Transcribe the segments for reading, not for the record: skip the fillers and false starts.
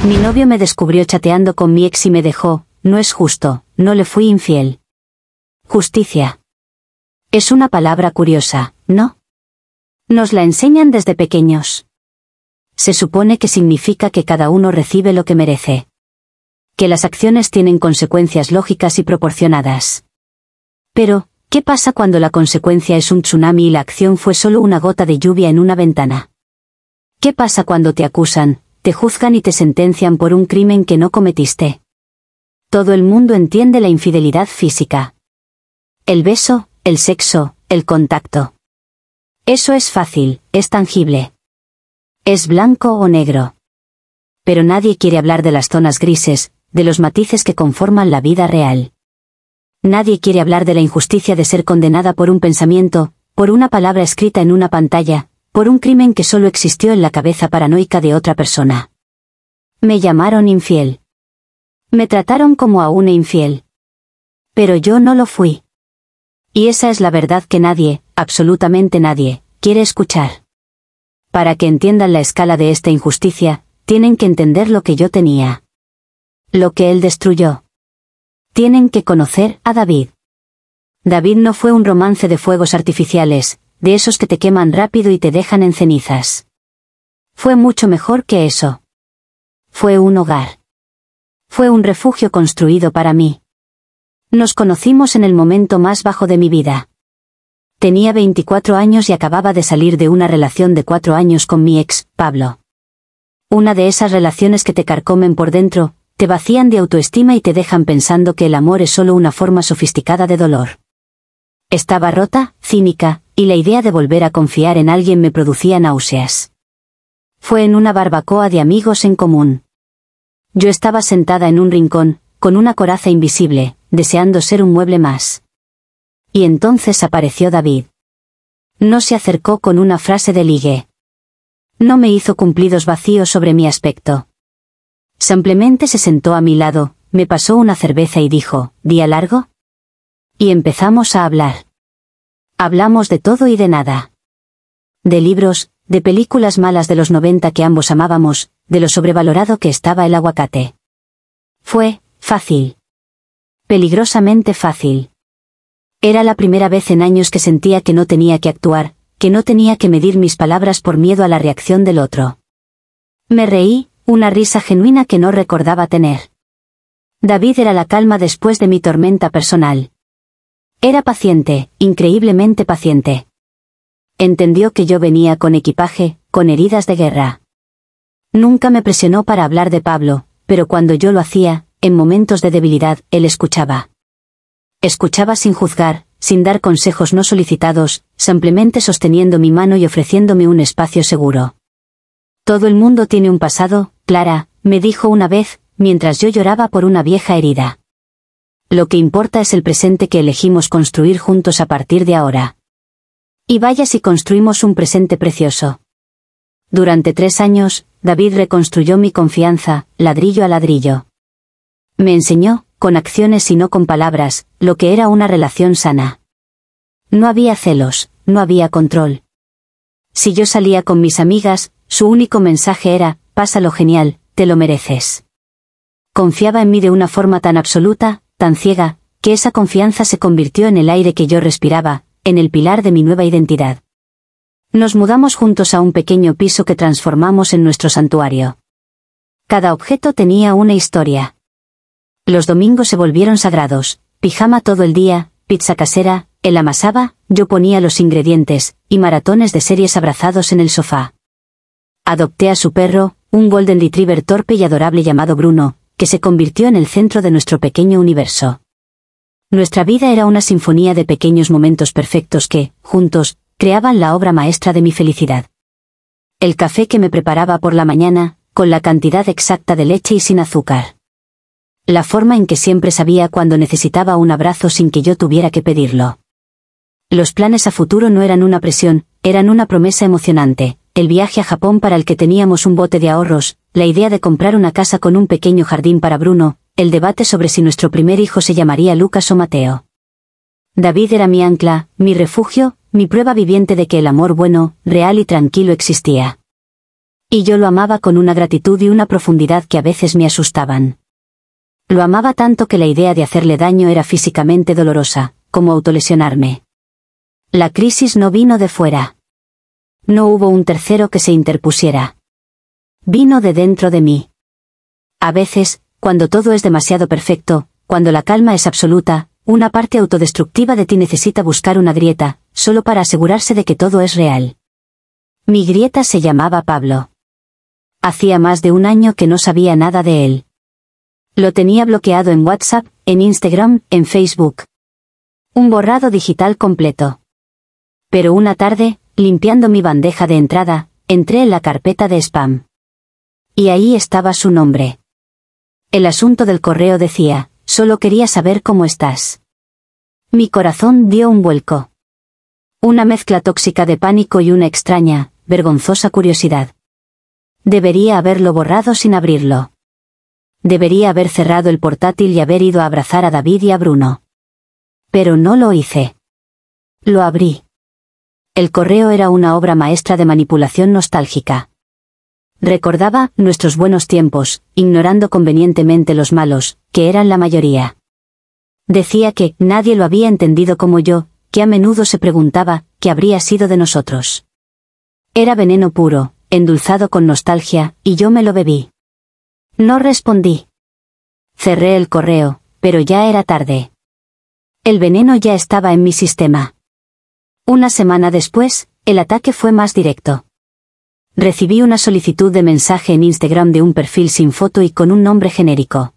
Mi novio me descubrió chateando con mi ex y me dejó. No es justo, no le fui infiel. Justicia. Es una palabra curiosa, ¿no? Nos la enseñan desde pequeños. Se supone que significa que cada uno recibe lo que merece. Que las acciones tienen consecuencias lógicas y proporcionadas. Pero, ¿qué pasa cuando la consecuencia es un tsunami y la acción fue solo una gota de lluvia en una ventana? ¿Qué pasa cuando te acusan, te juzgan y te sentencian por un crimen que no cometiste? Todo el mundo entiende la infidelidad física. El beso, el sexo, el contacto. Eso es fácil, es tangible. Es blanco o negro. Pero nadie quiere hablar de las zonas grises, de los matices que conforman la vida real. Nadie quiere hablar de la injusticia de ser condenada por un pensamiento, por una palabra escrita en una pantalla, por un crimen que solo existió en la cabeza paranoica de otra persona. Me llamaron infiel. Me trataron como a una infiel. Pero yo no lo fui. Y esa es la verdad que nadie, absolutamente nadie, quiere escuchar. Para que entiendan la escala de esta injusticia, tienen que entender lo que yo tenía. Lo que él destruyó. Tienen que conocer a David. David no fue un romance de fuegos artificiales, de esos que te queman rápido y te dejan en cenizas. Fue mucho mejor que eso. Fue un hogar. Fue un refugio construido para mí. Nos conocimos en el momento más bajo de mi vida. Tenía 24 años y acababa de salir de una relación de 4 años con mi ex, Pablo. Una de esas relaciones que te carcomen por dentro, te vacían de autoestima y te dejan pensando que el amor es solo una forma sofisticada de dolor. Estaba rota, cínica, y la idea de volver a confiar en alguien me producía náuseas. Fue en una barbacoa de amigos en común. Yo estaba sentada en un rincón, con una coraza invisible, deseando ser un mueble más. Y entonces apareció David. No se acercó con una frase de ligue. No me hizo cumplidos vacíos sobre mi aspecto. Simplemente se sentó a mi lado, me pasó una cerveza y dijo, ¿día largo? Y empezamos a hablar. Hablamos de todo y de nada. De libros, de películas malas de los 90 que ambos amábamos, de lo sobrevalorado que estaba el aguacate. Fue fácil. Peligrosamente fácil. Era la primera vez en años que sentía que no tenía que actuar, que no tenía que medir mis palabras por miedo a la reacción del otro. Me reí, una risa genuina que no recordaba tener. David era la calma después de mi tormenta personal. Era paciente, increíblemente paciente. Entendió que yo venía con equipaje, con heridas de guerra. Nunca me presionó para hablar de Pablo, pero cuando yo lo hacía, en momentos de debilidad, él escuchaba. Escuchaba sin juzgar, sin dar consejos no solicitados, simplemente sosteniendo mi mano y ofreciéndome un espacio seguro. Todo el mundo tiene un pasado, Clara, me dijo una vez, mientras yo lloraba por una vieja herida. Lo que importa es el presente que elegimos construir juntos a partir de ahora. Y vaya si construimos un presente precioso. Durante 3 años, David reconstruyó mi confianza, ladrillo a ladrillo. Me enseñó, con acciones y no con palabras, lo que era una relación sana. No había celos, no había control. Si yo salía con mis amigas, su único mensaje era, pásalo genial, te lo mereces. Confiaba en mí de una forma tan absoluta, tan ciega, que esa confianza se convirtió en el aire que yo respiraba, en el pilar de mi nueva identidad. Nos mudamos juntos a un pequeño piso que transformamos en nuestro santuario. Cada objeto tenía una historia. Los domingos se volvieron sagrados, pijama todo el día, pizza casera, él amasaba, yo ponía los ingredientes, y maratones de series abrazados en el sofá. Adopté a su perro, un golden retriever torpe y adorable llamado Bruno, que se convirtió en el centro de nuestro pequeño universo. Nuestra vida era una sinfonía de pequeños momentos perfectos que, juntos, creaban la obra maestra de mi felicidad. El café que me preparaba por la mañana, con la cantidad exacta de leche y sin azúcar. La forma en que siempre sabía cuando necesitaba un abrazo sin que yo tuviera que pedirlo. Los planes a futuro no eran una presión, eran una promesa emocionante, el viaje a Japón para el que teníamos un bote de ahorros, la idea de comprar una casa con un pequeño jardín para Bruno, el debate sobre si nuestro primer hijo se llamaría Lucas o Mateo. David era mi ancla, mi refugio, mi prueba viviente de que el amor bueno, real y tranquilo existía. Y yo lo amaba con una gratitud y una profundidad que a veces me asustaban. Lo amaba tanto que la idea de hacerle daño era físicamente dolorosa, como autolesionarme. La crisis no vino de fuera. No hubo un tercero que se interpusiera. Vino de dentro de mí. A veces, cuando todo es demasiado perfecto, cuando la calma es absoluta, una parte autodestructiva de ti necesita buscar una grieta, solo para asegurarse de que todo es real. Mi grieta se llamaba Pablo. Hacía más de un año que no sabía nada de él. Lo tenía bloqueado en WhatsApp, en Instagram, en Facebook. Un borrado digital completo. Pero una tarde, limpiando mi bandeja de entrada, entré en la carpeta de spam. Y ahí estaba su nombre. El asunto del correo decía: solo quería saber cómo estás. Mi corazón dio un vuelco. Una mezcla tóxica de pánico y una extraña, vergonzosa curiosidad. Debería haberlo borrado sin abrirlo. Debería haber cerrado el portátil y haber ido a abrazar a David y a Bruno. Pero no lo hice. Lo abrí. El correo era una obra maestra de manipulación nostálgica. Recordaba nuestros buenos tiempos, ignorando convenientemente los malos, que eran la mayoría. Decía que nadie lo había entendido como yo, que a menudo se preguntaba qué habría sido de nosotros. Era veneno puro, endulzado con nostalgia, y yo me lo bebí. No respondí. Cerré el correo, pero ya era tarde. El veneno ya estaba en mi sistema. Una semana después, el ataque fue más directo. Recibí una solicitud de mensaje en Instagram de un perfil sin foto y con un nombre genérico.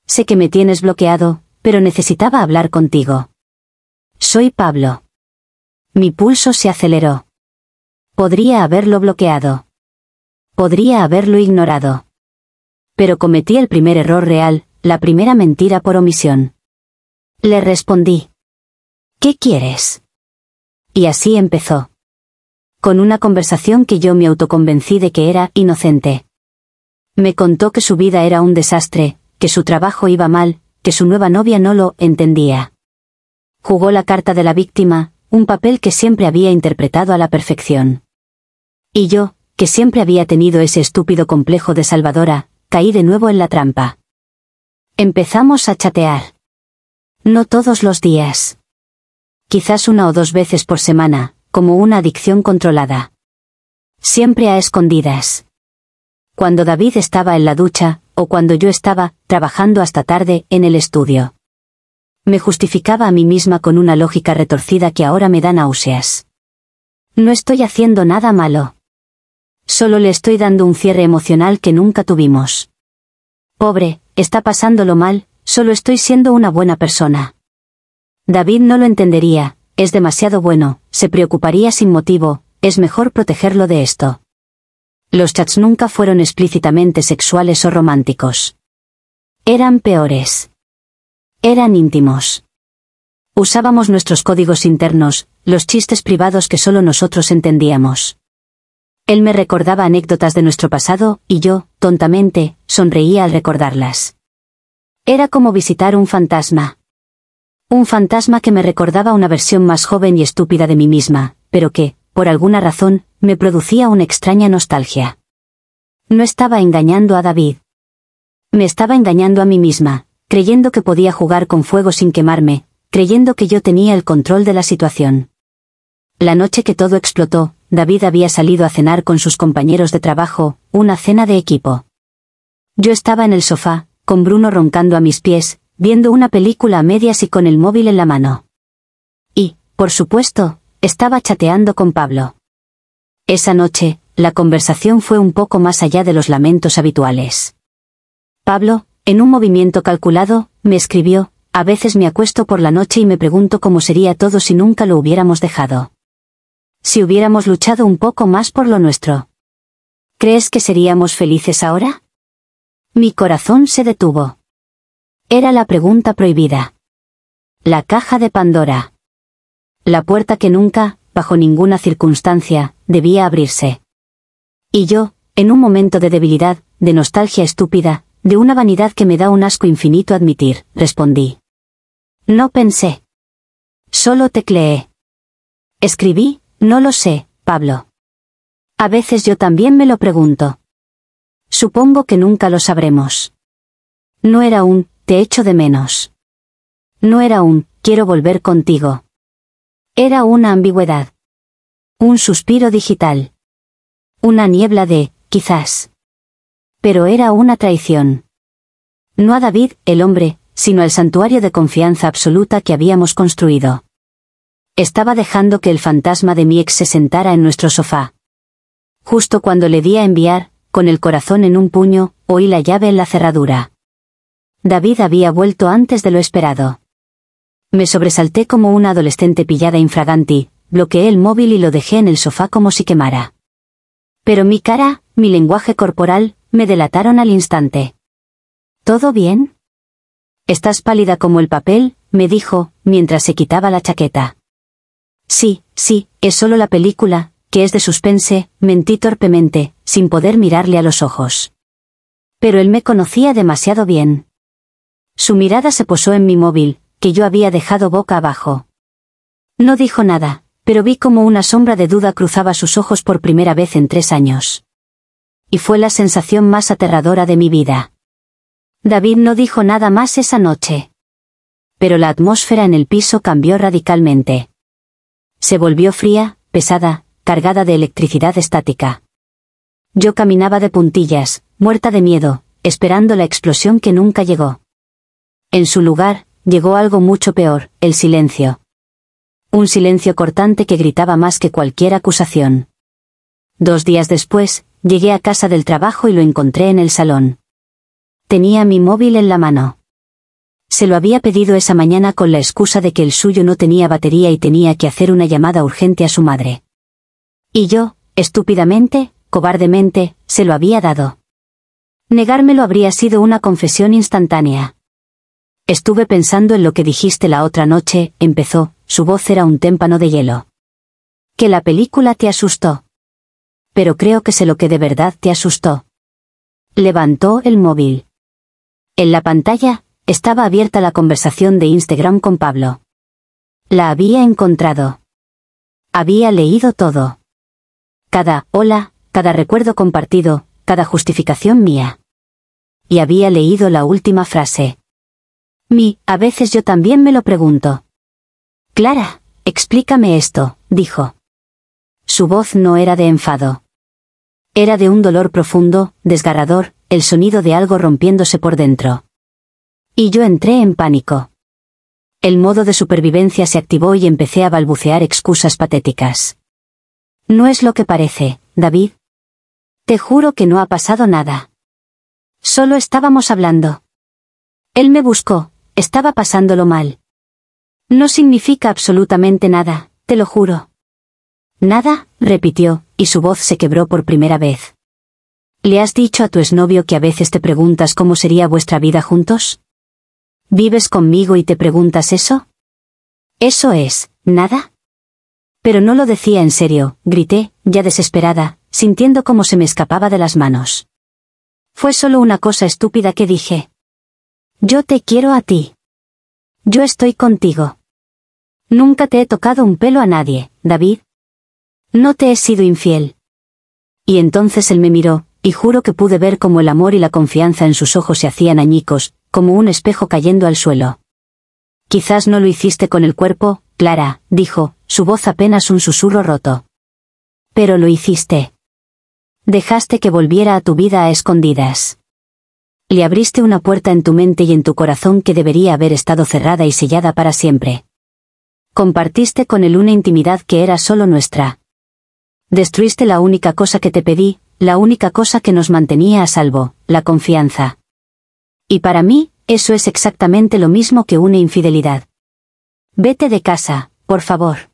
Sé que me tienes bloqueado, pero necesitaba hablar contigo. Soy Pablo. Mi pulso se aceleró. Podría haberlo bloqueado. Podría haberlo ignorado. Pero cometí el primer error real, la primera mentira por omisión. Le respondí: ¿qué quieres? Y así empezó. Con una conversación que yo me autoconvencí de que era inocente. Me contó que su vida era un desastre, que su trabajo iba mal, que su nueva novia no lo entendía. Jugó la carta de la víctima, un papel que siempre había interpretado a la perfección. Y yo, que siempre había tenido ese estúpido complejo de salvadora, caí de nuevo en la trampa. Empezamos a chatear. No todos los días. Quizás una o dos veces por semana, como una adicción controlada. Siempre a escondidas. Cuando David estaba en la ducha, o cuando yo estaba trabajando hasta tarde en el estudio. Me justificaba a mí misma con una lógica retorcida que ahora me da náuseas. No estoy haciendo nada malo. Solo le estoy dando un cierre emocional que nunca tuvimos. Pobre, está pasándolo mal, solo estoy siendo una buena persona. David no lo entendería, es demasiado bueno, se preocuparía sin motivo, es mejor protegerlo de esto. Los chats nunca fueron explícitamente sexuales o románticos. Eran peores. Eran íntimos. Usábamos nuestros códigos internos, los chistes privados que solo nosotros entendíamos. Él me recordaba anécdotas de nuestro pasado, y yo, tontamente, sonreía al recordarlas. Era como visitar un fantasma. Un fantasma que me recordaba una versión más joven y estúpida de mí misma, pero que, por alguna razón, me producía una extraña nostalgia. No estaba engañando a David. Me estaba engañando a mí misma, creyendo que podía jugar con fuego sin quemarme, creyendo que yo tenía el control de la situación. La noche que todo explotó, David había salido a cenar con sus compañeros de trabajo, una cena de equipo. Yo estaba en el sofá, con Bruno roncando a mis pies, viendo una película a medias y con el móvil en la mano. Y, por supuesto, estaba chateando con Pablo. Esa noche, la conversación fue un poco más allá de los lamentos habituales. Pablo, en un movimiento calculado, me escribió: a veces me acuesto por la noche y me pregunto cómo sería todo si nunca lo hubiéramos dejado. Si hubiéramos luchado un poco más por lo nuestro. ¿Crees que seríamos felices ahora? Mi corazón se detuvo. Era la pregunta prohibida. La caja de Pandora. La puerta que nunca, bajo ninguna circunstancia, debía abrirse. Y yo, en un momento de debilidad, de nostalgia estúpida, de una vanidad que me da un asco infinito admitir, respondí. No pensé. Solo tecleé. Escribí: no lo sé, Pablo. A veces yo también me lo pregunto. Supongo que nunca lo sabremos. No era un, te echo de menos. No era un, quiero volver contigo. Era una ambigüedad. Un suspiro digital. Una niebla de, quizás. Pero era una traición. No a David, el hombre, sino al santuario de confianza absoluta que habíamos construido. Estaba dejando que el fantasma de mi ex se sentara en nuestro sofá. Justo cuando le di a enviar, con el corazón en un puño, oí la llave en la cerradura. David había vuelto antes de lo esperado. Me sobresalté como una adolescente pillada infraganti, bloqueé el móvil y lo dejé en el sofá como si quemara. Pero mi cara, mi lenguaje corporal, me delataron al instante. ¿Todo bien? Estás pálida como el papel, me dijo, mientras se quitaba la chaqueta. Sí, es solo la película, que es de suspense, mentí torpemente, sin poder mirarle a los ojos. Pero él me conocía demasiado bien. Su mirada se posó en mi móvil, que yo había dejado boca abajo. No dijo nada, pero vi como una sombra de duda cruzaba sus ojos por primera vez en 3 años. Y fue la sensación más aterradora de mi vida. David no dijo nada más esa noche. Pero la atmósfera en el piso cambió radicalmente. Se volvió fría, pesada, cargada de electricidad estática. Yo caminaba de puntillas, muerta de miedo, esperando la explosión que nunca llegó. En su lugar, llegó algo mucho peor, el silencio. Un silencio cortante que gritaba más que cualquier acusación. 2 días después, llegué a casa del trabajo y lo encontré en el salón. Tenía mi móvil en la mano. Se lo había pedido esa mañana con la excusa de que el suyo no tenía batería y tenía que hacer una llamada urgente a su madre. Y yo, estúpidamente, cobardemente, se lo había dado. Negármelo habría sido una confesión instantánea. Estuve pensando en lo que dijiste la otra noche, empezó, su voz era un témpano de hielo. Que la película te asustó. Pero creo que sé lo que de verdad te asustó. Levantó el móvil. En la pantalla, estaba abierta la conversación de Instagram con Pablo. La había encontrado. Había leído todo. Cada hola, cada recuerdo compartido, cada justificación mía. Y había leído la última frase. A veces yo también me lo pregunto. Clara, explícame esto, dijo. Su voz no era de enfado. Era de un dolor profundo, desgarrador, el sonido de algo rompiéndose por dentro. Y yo entré en pánico. El modo de supervivencia se activó y empecé a balbucear excusas patéticas. No es lo que parece, David. Te juro que no ha pasado nada. Solo estábamos hablando. Él me buscó, estaba pasándolo mal. No significa absolutamente nada, te lo juro. Nada, repitió, y su voz se quebró por primera vez. ¿Le has dicho a tu exnovio que a veces te preguntas cómo sería vuestra vida juntos? ¿Vives conmigo y te preguntas eso? ¿Eso es, nada? Pero no lo decía en serio, grité, ya desesperada, sintiendo cómo se me escapaba de las manos. Fue solo una cosa estúpida que dije. Yo te quiero a ti. Yo estoy contigo. Nunca te he tocado un pelo a nadie, David. No te he sido infiel. Y entonces él me miró, y juro que pude ver cómo el amor y la confianza en sus ojos se hacían añicos, como un espejo cayendo al suelo. Quizás no lo hiciste con el cuerpo, Clara, dijo, su voz apenas un susurro roto. Pero lo hiciste. Dejaste que volviera a tu vida a escondidas. Le abriste una puerta en tu mente y en tu corazón que debería haber estado cerrada y sellada para siempre. Compartiste con él una intimidad que era solo nuestra. Destruiste la única cosa que te pedí, la única cosa que nos mantenía a salvo, la confianza. Y para mí, eso es exactamente lo mismo que una infidelidad. Vete de casa, por favor.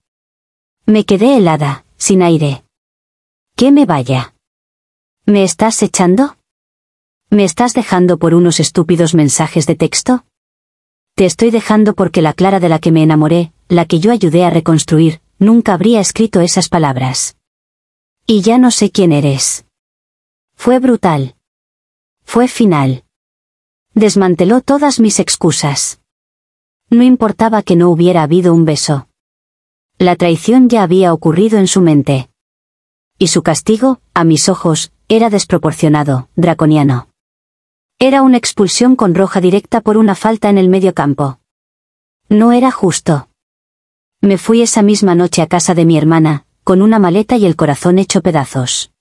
Me quedé helada, sin aire. ¿Que me vaya? ¿Me estás echando? ¿Me estás dejando por unos estúpidos mensajes de texto? Te estoy dejando porque la Clara de la que me enamoré, la que yo ayudé a reconstruir, nunca habría escrito esas palabras. Y ya no sé quién eres. Fue brutal. Fue final. Desmanteló todas mis excusas. No importaba que no hubiera habido un beso. La traición ya había ocurrido en su mente. Y su castigo, a mis ojos, era desproporcionado, draconiano. Era una expulsión con roja directa por una falta en el mediocampo. No era justo. Me fui esa misma noche a casa de mi hermana, con una maleta y el corazón hecho pedazos.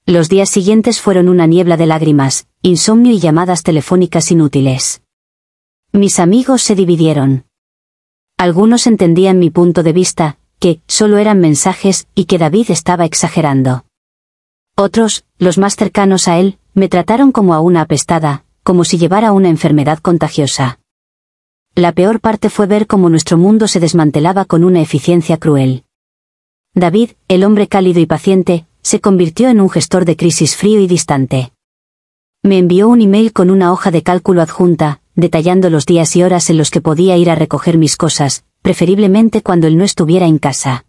Los días siguientes fueron una niebla de lágrimas, insomnio y llamadas telefónicas inútiles. Mis amigos se dividieron. Algunos entendían mi punto de vista, que solo eran mensajes y que David estaba exagerando. Otros, los más cercanos a él, me trataron como a una apestada, como si llevara una enfermedad contagiosa. La peor parte fue ver cómo nuestro mundo se desmantelaba con una eficiencia cruel. David, el hombre cálido y paciente, se convirtió en un gestor de crisis frío y distante. Me envió un email con una hoja de cálculo adjunta, detallando los días y horas en los que podía ir a recoger mis cosas, preferiblemente cuando él no estuviera en casa.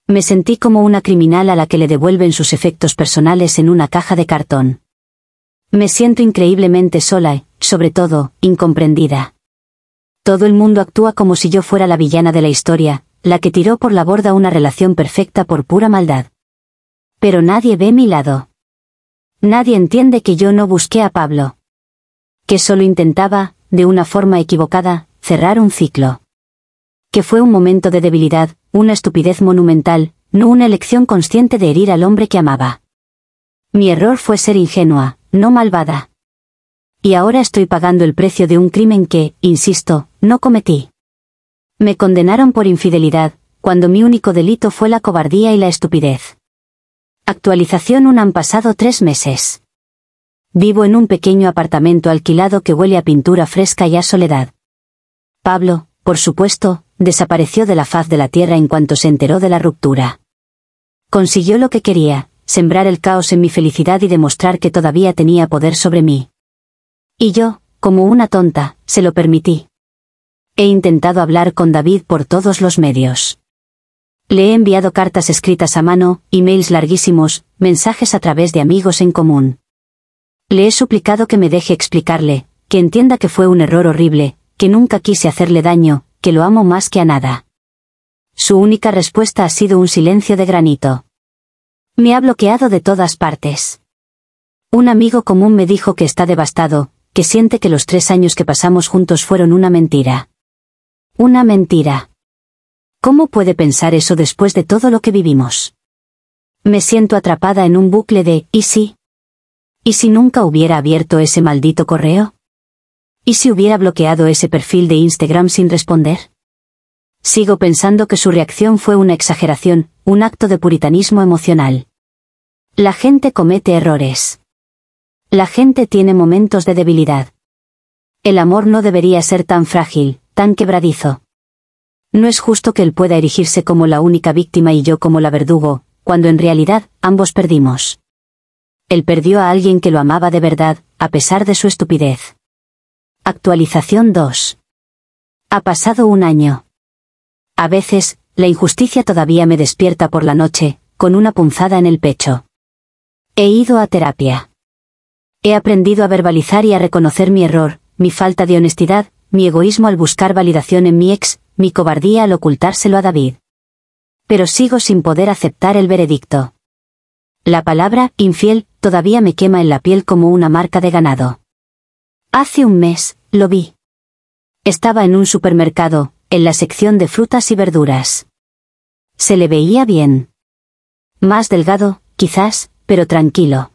Me sentí como una criminal a la que le devuelven sus efectos personales en una caja de cartón. Me siento increíblemente sola y, sobre todo, incomprendida. Todo el mundo actúa como si yo fuera la villana de la historia, la que tiró por la borda una relación perfecta por pura maldad. Pero nadie ve mi lado. Nadie entiende que yo no busqué a Pablo. Que solo intentaba, de una forma equivocada, cerrar un ciclo. Que fue un momento de debilidad, una estupidez monumental, no una elección consciente de herir al hombre que amaba. Mi error fue ser ingenua, no malvada. Y ahora estoy pagando el precio de un crimen que, insisto, no cometí. Me condenaron por infidelidad, cuando mi único delito fue la cobardía y la estupidez. Actualización: han pasado 3 meses. Vivo en un pequeño apartamento alquilado que huele a pintura fresca y a soledad. Pablo, por supuesto, desapareció de la faz de la tierra en cuanto se enteró de la ruptura. Consiguió lo que quería, sembrar el caos en mi felicidad y demostrar que todavía tenía poder sobre mí. Y yo, como una tonta, se lo permití. He intentado hablar con David por todos los medios. Le he enviado cartas escritas a mano, emails larguísimos, mensajes a través de amigos en común. Le he suplicado que me deje explicarle, que entienda que fue un error horrible, que nunca quise hacerle daño, que lo amo más que a nada. Su única respuesta ha sido un silencio de granito. Me ha bloqueado de todas partes. Un amigo común me dijo que está devastado, que siente que los 3 años que pasamos juntos fueron una mentira. Una mentira. ¿Cómo puede pensar eso después de todo lo que vivimos? Me siento atrapada en un bucle de ¿y si? ¿Y si nunca hubiera abierto ese maldito correo? ¿Y si hubiera bloqueado ese perfil de Instagram sin responder? Sigo pensando que su reacción fue una exageración, un acto de puritanismo emocional. La gente comete errores. La gente tiene momentos de debilidad. El amor no debería ser tan frágil, tan quebradizo. No es justo que él pueda erigirse como la única víctima y yo como la verdugo, cuando en realidad, ambos perdimos. Él perdió a alguien que lo amaba de verdad, a pesar de su estupidez. Actualización 2. Ha pasado 1 año. A veces, la injusticia todavía me despierta por la noche, con una punzada en el pecho. He ido a terapia. He aprendido a verbalizar y a reconocer mi error, mi falta de honestidad, mi egoísmo al buscar validación en mi ex, mi cobardía al ocultárselo a David. Pero sigo sin poder aceptar el veredicto. La palabra, infiel, todavía me quema en la piel como una marca de ganado. Hace 1 mes, lo vi. Estaba en un supermercado, en la sección de frutas y verduras. Se le veía bien. Más delgado, quizás, pero tranquilo.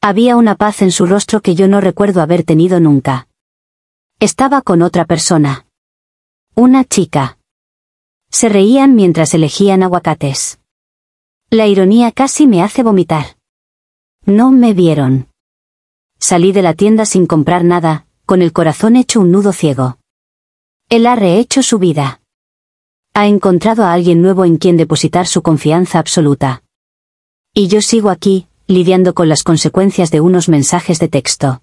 Había una paz en su rostro que yo no recuerdo haber tenido nunca. Estaba con otra persona. Una chica. Se reían mientras elegían aguacates. La ironía casi me hace vomitar. No me vieron. Salí de la tienda sin comprar nada, con el corazón hecho un nudo ciego. Él ha rehecho su vida. Ha encontrado a alguien nuevo en quien depositar su confianza absoluta. Y yo sigo aquí, lidiando con las consecuencias de unos mensajes de texto.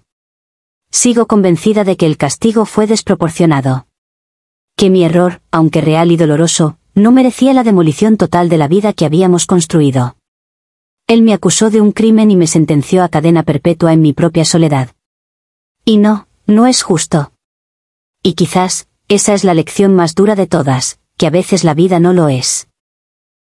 Sigo convencida de que el castigo fue desproporcionado. Que mi error, aunque real y doloroso, no merecía la demolición total de la vida que habíamos construido. Él me acusó de un crimen y me sentenció a cadena perpetua en mi propia soledad. Y no, no es justo. Y quizás, esa es la lección más dura de todas, que a veces la vida no lo es.